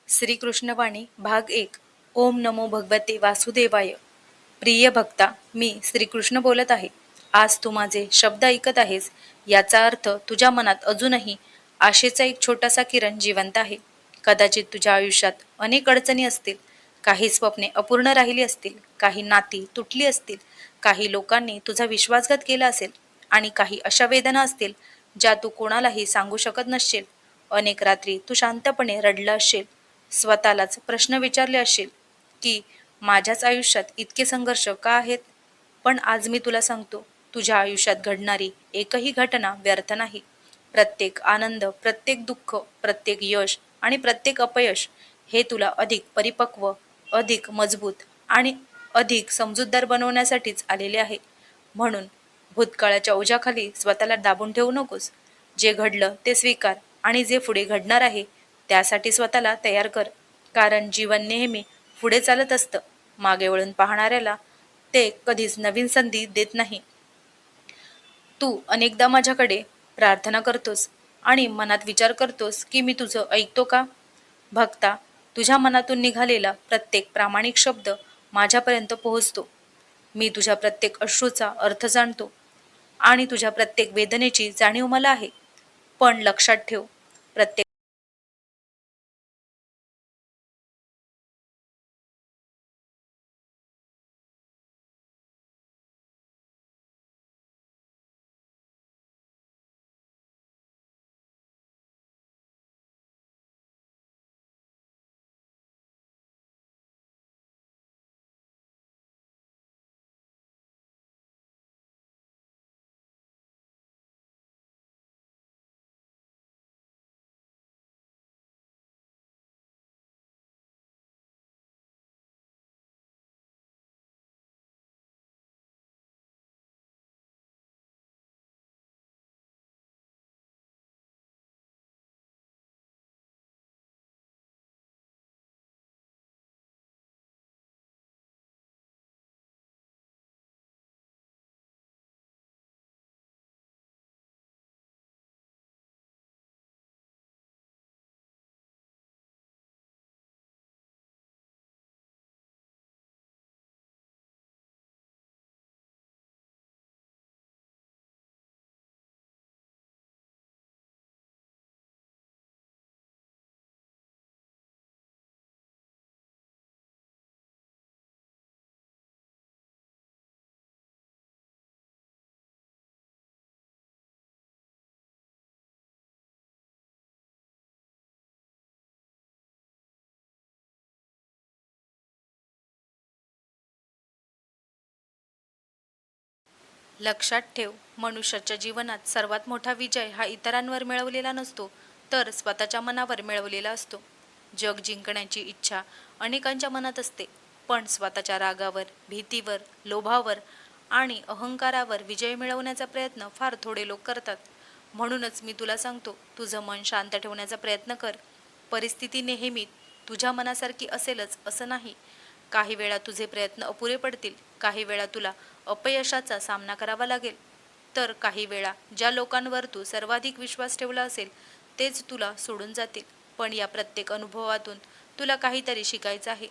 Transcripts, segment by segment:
श्रीकृष्णवाणी भाग 1. ओम नमो भगवते वासुदेवाय. प्रिय भक्ता, मी श्रीकृष्ण बोलत आहे. आज तू माझे शब्द ऐकत आहेस, याचा अर्थ तुझ्या मनात अजूनही आशेचा एक छोटासा किरण जिवंत आहे. कदाचित तुझ्या आयुष्यात अनेक अडचणी असतील, काही स्वप्ने अपूर्ण राहिली असतील, काही नाती तुटली असतील, काही लोकांनी तुझा विश्वासघात केला असेल आणि काही अशा वेदना असतील ज्या तू कोणालाही सांगू शकत नसशील. अनेक रात्री तू शांतपणे रडला असशील, स्वतःलाच प्रश्न विचारले असशील की माझ्याच आयुष्यात इतके संघर्ष का आहेत. पण आज मी तुला सांगतो, तुझ्या आयुष्यात घडणारी एकही घटना व्यर्थ नाही. प्रत्येक आनंद, प्रत्येक दुःख, प्रत्येक यश आणि प्रत्येक अपयश हे तुला अधिक परिपक्व, अधिक मजबूत आणि अधिक समजूतदार बनवण्यासाठीच आलेले आहे. म्हणून भूतकाळाच्या ओझ्याखाली स्वतःला दाबून ठेवू नकोस. जे घडलं ते स्वीकार आणि जे पुढे घडणार आहे त्यासाठी स्वतःला तयार कर. कारण जीवन नेहमी पुढे चालत असतं. मागे वळून पाहणाऱ्याला ते कधीच नवीन संधी देत नाही. तू अनेकदा माझ्याकडे प्रार्थना करतोस आणि मनात विचार करतोस की मी तुझं ऐकतो का? भक्ता, तुझ्या मनातून निघालेला प्रत्येक प्रामाणिक शब्द माझ्यापर्यंत पोहोचतो. मी तुझ्या प्रत्येक अश्रूचा अर्थ जाणतो आणि तुझ्या प्रत्येक वेदनेची जाणीव मला आहे. पण लक्षात ठेव, प्रत्येक लक्षात ठेव, मनुष्याच्या जीवनात सर्वात मोठा विजय हा इतरांवर मिळवलेला नसतो, तर स्वतःच्या मनावर मिळवलेला असतो. जग जिंकण्याची इच्छा अनेकांच्या मनात असते, पण स्वतःच्या रागावर, भीतीवर, लोभावर आणि अहंकारावर विजय मिळवण्याचा प्रयत्न फार थोडे लोक करतात. म्हणूनच मी तुला सांगतो, तुझं मन शांत ठेवण्याचा प्रयत्न कर. परिस्थिती नेहमी तुझ्या मनासारखी असेलच असं नाही. काही वेळा तुझे प्रयत्न अपुरे पडतील, काही वेळा तुला अपयशाचा सामना करावा लागेल, तर काही वेळा ज्या लोकांवर तू सर्वाधिक विश्वास ठेवला असेल तेच तुला सोडून जातील. पण या प्रत्येक अनुभवातून तुला काहीतरी शिकायचं आहे.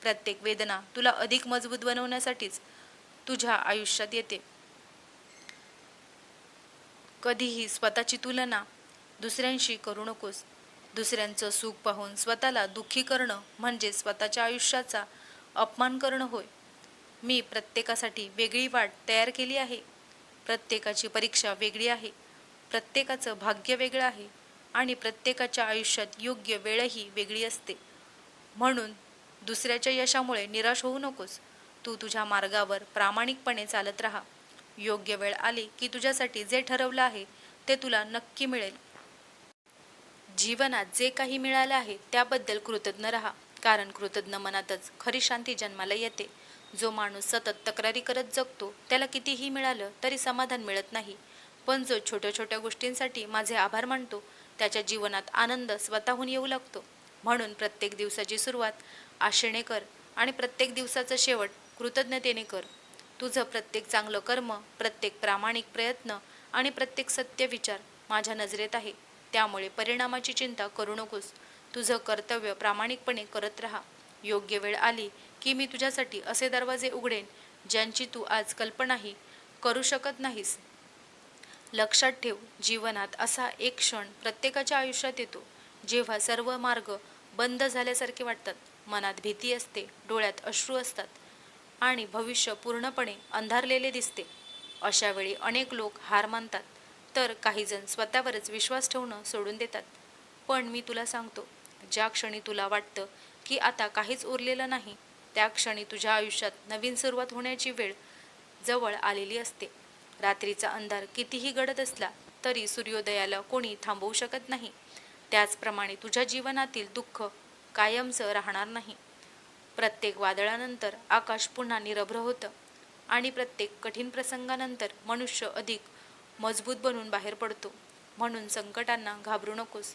प्रत्येक वेदना तुला अधिक मजबूत बनवण्यासाठीच तुझ्या आयुष्यात येते. कधीही स्वतःची तुलना दुसऱ्यांशी करू नकोस. दुसऱ्यांचं सुख पाहून स्वतःला दुःखी करणं म्हणजे स्वतःच्या आयुष्याचा अपमान करणं होय. मी प्रत्येकासाठी वेगळी वाट तयार केली आहे. प्रत्येकाची परीक्षा वेगळी आहे. प्रत्येकाचं भाग्य वेगळं आहे आणि प्रत्येकाच्या आयुष्यात योग्य वेळही वेगळी असते. म्हणून दुसऱ्याच्या यशामुळे निराश होऊ नकोस. तू तुझ्या मार्गावर प्रामाणिकपणे चालत राहा. योग्य वेळ आली की तुझ्यासाठी जे ठरवलं आहे ते तुला नक्की मिळेल. जीवनात जे काही मिळालं आहे त्याबद्दल कृतज्ञ राहा, कारण कृतज्ञ मनातच खरी शांती जन्माला येते. जो माणूस सतत तक्रारी करत जगतो त्याला कितीही मिळालं तरी समाधान मिळत नाही. पण जो छोट्या छोट्या गोष्टींसाठी माझे आभार मानतो त्याच्या जीवनात आनंद स्वतःहून येऊ लागतो. म्हणून प्रत्येक दिवसाची सुरुवात आशेने कर आणि प्रत्येक दिवसाचा शेवट कृतज्ञतेने कर. तुझं प्रत्येक चांगलं कर्म, प्रत्येक प्रामाणिक प्रयत्न आणि प्रत्येक सत्य विचार माझ्या नजरेत आहे. त्यामुळे परिणामाची चिंता करू नकोस. तुझं कर्तव्य प्रामाणिकपणे करत राहा. योग्य वेळ आली की मी तुझ्यासाठी असे दरवाजे उघडेन ज्यांची तू आज कल्पनाही करू शकत नाहीस. लक्षात ठेव, जीवनात असा एक क्षण प्रत्येकाच्या आयुष्यात येतो जेव्हा सर्व मार्ग बंद झाल्यासारखे वाटतात. मनात भीती असते, डोळ्यात अश्रू असतात आणि भविष्य पूर्णपणे अंधारलेले दिसते. अशा वेळी अनेक लोक हार मानतात, तर काही जण स्वतःवरच विश्वास ठेवणं सोडून देतात. पण मी तुला सांगतो, ज्या क्षणी तुला वाटतं की आता काहीच उरलेलं नाही, त्या क्षणी तुझ्या आयुष्यात नवीन सुरुवात होण्याची वेळ जवळ आलेली असते. रात्रीचा अंधार कितीही गडद असला तरी सूर्योदयाला कोणी थांबवू शकत नाही. त्याचप्रमाणे तुझ्या जीवनातील दुःख कायमचं राहणार नाही. प्रत्येक वादळानंतर आकाश पुन्हा निरभ्र होतं आणि प्रत्येक कठीण प्रसंगानंतर मनुष्य अधिक मजबूत बनून बाहेर पडतो. म्हणून संकटांना घाबरू नकोस,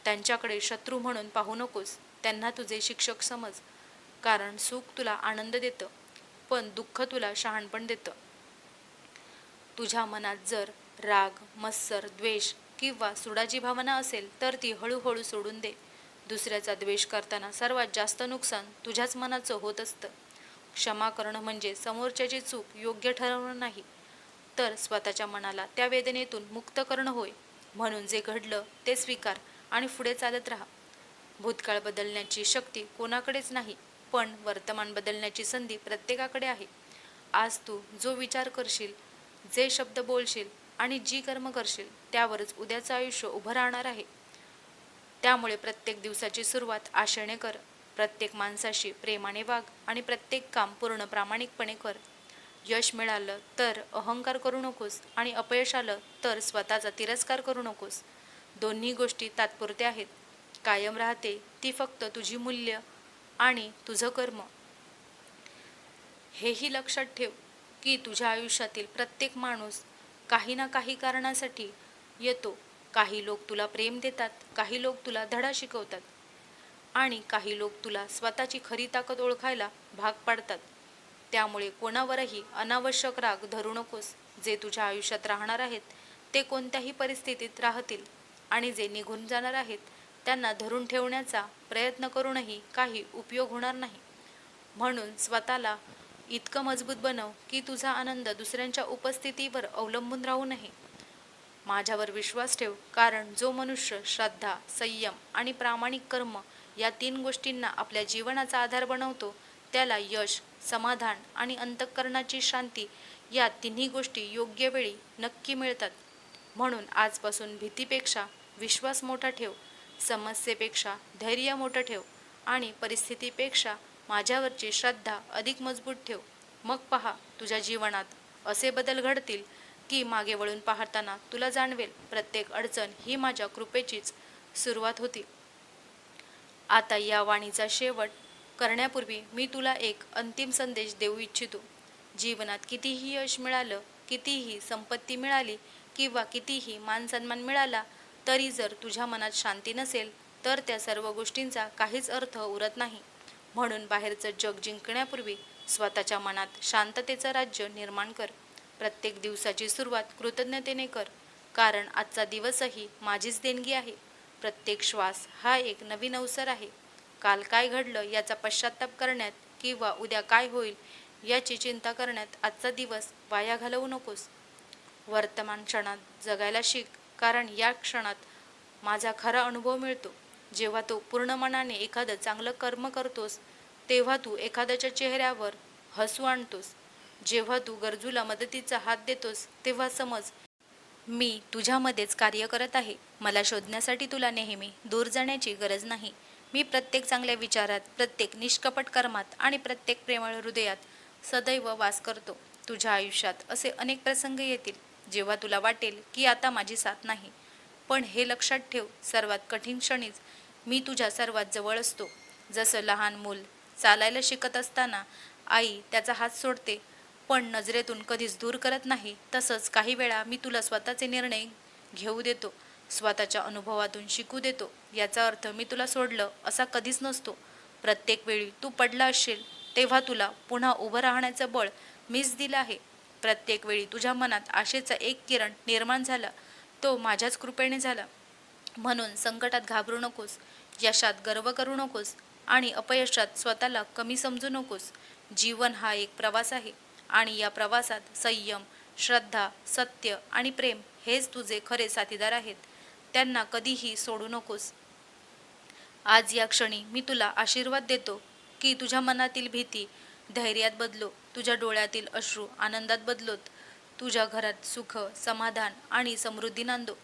त्यांच्याकडे शत्रू म्हणून पाहू नकोस, त्यांना तुझे शिक्षक समज. कारण सुख तुला आनंद देतं, पण दुःख तुला शहाणपण देतं. तुझ्या मनात जर राग, मत्सर, द्वेष किंवा सुडाची भावना असेल तर ती हळूहळू सोडून दे. दुसऱ्याचा द्वेष करताना सर्वात जास्त नुकसान तुझ्याच मनाचं होत असतं. क्षमा करणं म्हणजे समोरच्याची चूक योग्य ठरवणं नाही, तर स्वतःच्या मनाला त्या वेदनेतून मुक्त करणं होय. म्हणून जे घडलं ते स्वीकार आणि पुढे चालत राहा. भूतकाळ बदलण्याची शक्ती कोणाकडेच नाही, पण वर्तमान बदलण्याची संधी प्रत्येकाकडे आहे. आज तू जो विचार करशील, जे शब्द बोलशील आणि जी कर्म करशील त्यावरच उद्याचं आयुष्य उभं राहणार आहे. त्यामुळे प्रत्येक दिवसाची सुरुवात आशेने कर, प्रत्येक माणसाशी प्रेमाने वाग आणि प्रत्येक काम पूर्ण प्रामाणिकपणे कर. यश मिळालं तर अहंकार करू नकोस आणि अपयश आलं तर स्वतःचा तिरस्कार करू नकोस. दोन्ही गोष्टी तात्पुरत्या आहेत. कायम राहते ती फक्त तुझी मूल्य आणि तुझं कर्म. हेही लक्षात ठेव की तुझ्या आयुष्यातील प्रत्येक माणूस काही ना काही कारणासाठी येतो. काही लोक तुला प्रेम देतात, काही लोक तुला धडा शिकवतात आणि काही लोक तुला स्वतःची खरी ताकद ओळखायला भाग पाडतात. त्यामुळे कोणावरही अनावश्यक राग धरू नकोस. जे तुझ्या आयुष्यात राहणार आहेत ते कोणत्याही परिस्थितीत राहतील आणि जे निघून जाणार आहेत त्यांना धरून ठेवण्याचा प्रयत्न करूनही काही उपयोग होणार नाही. म्हणून स्वतःला इतकं मजबूत बनव की तुझा आनंद दुसऱ्यांच्या उपस्थितीवर अवलंबून राहू नये. माझ्यावर विश्वास ठेव, कारण जो मनुष्य श्रद्धा, संयम आणि प्रामाणिक कर्म या 3 गोष्टींना आपल्या जीवनाचा आधार बनवतो त्याला यश, समाधान आणि अंतःकरणाची शांती या तिन्ही गोष्टी योग्य वेळी नक्की मिळतात. म्हणून आजपासून भीतीपेक्षा विश्वास मोठा ठेव, समस्येपेक्षा धैर्य मोठं ठेव आणि परिस्थितीपेक्षा माझ्यावरची श्रद्धा अधिक मजबूत ठेव. मग पहा, तुझ्या जीवनात असे बदल घडतील की मागे वळून पाहताना तुला जाणवेल प्रत्येक अडचण ही माझ्या कृपेचीच सुरुवात होती. आता या वाणीचा शेवट करण्यापूर्वी मी तुला एक अंतिम संदेश देऊ इच्छितो. जीवनात कितीही यश मिळालं, कितीही संपत्ती मिळाली किंवा कितीही मानसन्मान मिळाला तरी जर तुझ्या मनात शांती नसेल तर त्या सर्व गोष्टींचा काहीच अर्थ उरत नाही. म्हणून बाहेरचं जग जिंकण्यापूर्वी स्वतःच्या मनात शांततेचं राज्य निर्माण कर. प्रत्येक दिवसाची सुरुवात कृतज्ञतेने कर, कारण आजचा दिवसही माझीच देणगी आहे. प्रत्येक श्वास हा एक नवीन अवसर आहे. काल काय घडलं याचा पश्चाताप करण्यात किंवा उद्या काय होईल याची चिंता करण्यात आजचा दिवस वाया घालवू नकोस. वर्तमान क्षणात जगायला शिक, कारण या क्षणात माझा खरा अनुभव मिळतो. जेव्हा तू पूर्ण मनाने एखादं चांगलं कर्म करतोस तेव्हा तू एखाद्याच्या चेहऱ्यावर हसू आणतोस. जेव्हा तू गरजूला मदतीचा हात देतोस तेव्हा समज मी तुझ्यामध्येच कार्य करत आहे. मला शोधण्यासाठी तुला नेहमी दूर जाण्याची गरज नाही. मी प्रत्येक चांगल्या विचारात, प्रत्येक निष्कपट कर्मात आणि प्रत्येक प्रेमळ हृदयात सदैव वास करतो. तुझ्या आयुष्यात असे अनेक प्रसंग येतील जेव्हा तुला वाटेल की आता माझी साथ नाही. पण हे लक्षात ठेव, सर्वात कठीण क्षणीच मी तुझ्या सर्वात जवळ असतो. जसं लहान मूल चालायला शिकत असताना आई त्याचा हात सोडते पण नजरेतून कधीच दूर करत नाही, तसंच काही वेळा मी तुला स्वतःचे निर्णय घेऊ देतो, स्वतःच्या अनुभवातून शिकू देतो. याचा अर्थ मी तुला सोडलं असा कधीच नसतो. प्रत्येक वेळी तू पडला असशील तेव्हा तुला पुन्हा उभं राहण्याचं बळ मीच दिलं आहे. प्रत्येक वेळी तुझ्या मनात आशेचा एक किरण निर्माण झाला तो माझ्याच कृपेने झाला. म्हणून संकटात घाबरू नकोस. यशात गर्व करू नकोस आणि अपयशात स्वतःला कमी समजू नकोस. जीवन हा एक प्रवास आहे आणि या प्रवासात संयम, श्रद्धा, सत्य आणि प्रेम हेच तुझे खरे साथीदार आहेत. त्यांना कधीही सोडू नकोस. आज या क्षणी मी तुला आशीर्वाद देतो की तुझ्या मनातील भीती धैर्यात बदलो, तुझ्या डोळ्यातील अश्रू आनंदात बदलोत, तुझ्या घरात सुख, समाधान आणि समृद्धी नांदो,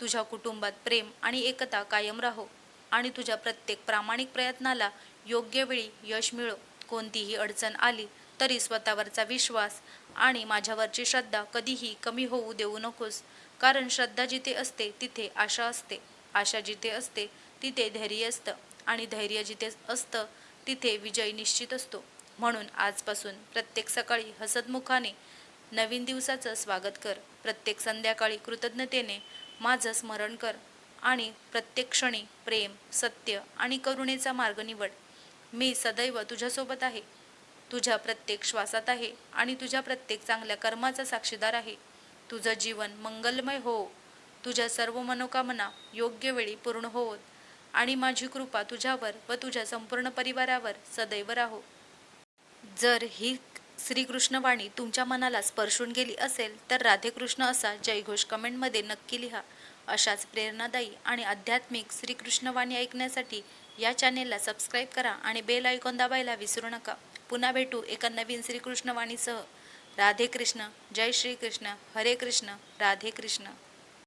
तुझ्या कुटुंबात प्रेम आणि एकता कायम राहो आणि तुझ्या प्रत्येक प्रामाणिक प्रयत्नाला योग्य वेळी यश मिळो. कोणतीही अडचण आली तरी स्वतःवरचा विश्वास आणि माझ्यावरची श्रद्धा कधीही कमी होऊ देऊ नकोस. कारण श्रद्धा जिथे असते तिथे आशा असते, आशा जिथे असते तिथे धैर्य असतं आणि धैर्य जिथे असतं तिथे विजय निश्चित असतो. म्हणून आजपासून प्रत्येक सकाळी हसतमुखाने नवीन दिवसाचं स्वागत कर. प्रत्येक संध्याकाळी कृतज्ञतेने माझं स्मरण कर आणि प्रत्येक क्षणी प्रेम, सत्य आणि करुणेचा मार्ग निवड. मी सदैव तुझ्यासोबत आहे, तुझ्या प्रत्येक श्वासात आहे आणि तुझ्या प्रत्येक चांगल्या कर्माचा साक्षीदार आहे. तुझं जीवन मंगलमय हो, तुझ्या सर्व मनोकामना योग्य वेळी पूर्ण होवोत आणि माझी कृपा तुझ्यावर व तुझ्या संपूर्ण परिवारावर सदैव राहो. जर ही श्रीकृष्णवाणी तुमच्या मनाला स्पर्शून गेली असेल तर राधेकृष्ण असा जयघोष कमेंटमध्ये नक्की लिहा. अशाच प्रेरणादायी आणि आध्यात्मिक श्रीकृष्णवाणी ऐकण्यासाठी या चॅनेलला सबस्क्राईब करा आणि बेल आयकॉन दाबायला विसरू नका. पुन्हा भेटू एका नवीन श्रीकृष्णवाणीसह. राधे कृष्ण, जय श्रीकृष्ण, हरे कृष्ण, राधे कृष्ण.